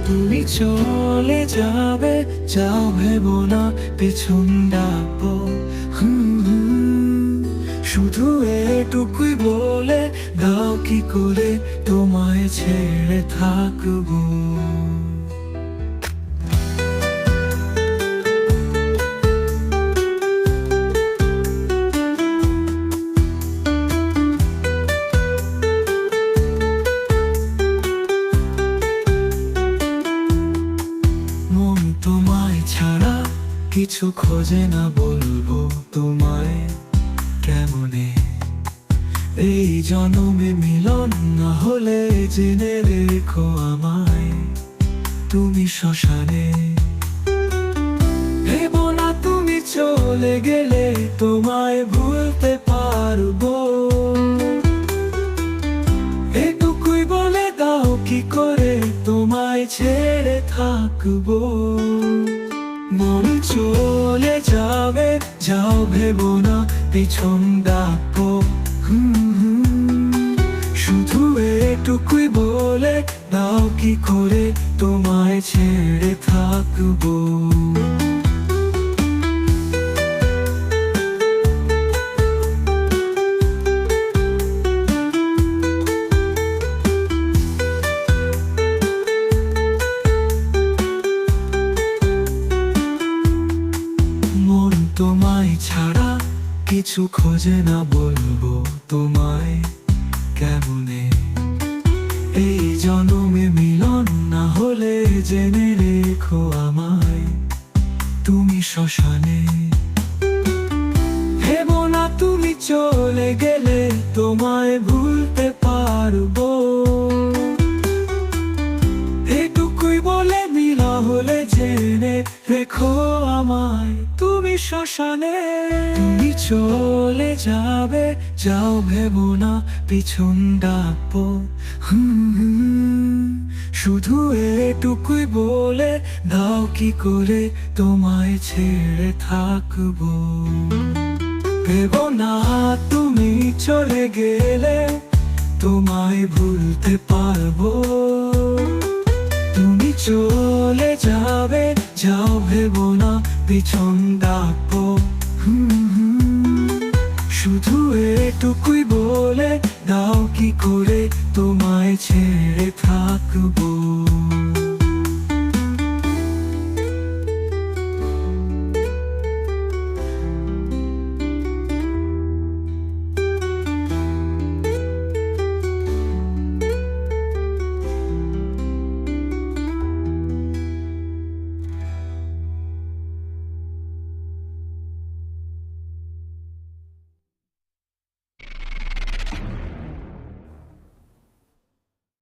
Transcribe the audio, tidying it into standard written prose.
তুমি চলে যাবে, যাও ভেবো না পেছন ডাকবো। শুধু এটুকুই বলে দাও, কি করে তোমায় ছেড়ে থাকবো। মন তোমায় ছাড়া কিছু খোঁজে না, বলবো তোমায় কেমনে। এই জন্মে মিলন না হলে জেনে রেখো আমায় তুমি শ্মশানে। ভেবো না তুমি চলে গেলে তোমায় ভুলতে পারবো। এটুকুই বলে দাও, কি করে তোমায় ছেড়ে থাকবো। মন চলে যাবে, যাও ভেবো না পিছন ডাকবো। শুধু এটুকুই বলে দাও, কি করে তোমায় ছেড়ে থাকবো। মন তোমায় ছাড়া কিছু খোঁজে না, বলবো তোমায় কেমনে। এই জন্মে মিলন না হলে জেনে রেখো আমায় তুমি শ্মশানে। ভেবো না তুমি চলে গেলে তোমায় ভুলতে পারবো। এটুকুই বলে মিলা হলে জেনে রেখো আমায় তুমি শ্মশানে। তুমি চলে যাবে, যাও ভেবো না পিছন ডাকবো। শুধু এটুকুই বলে দাও, কি করে তোমায় ছেড়ে থাকবো। ভেবো না তুমি চলে গেলে তোমায় ভুলতে পারবো। তুমি চলে যাবে, যাও ভেবো না পিছন ডাকবো। শুধু এটুকুই বলে দাও, কি করে তোমায় ছেড়ে থাকবো।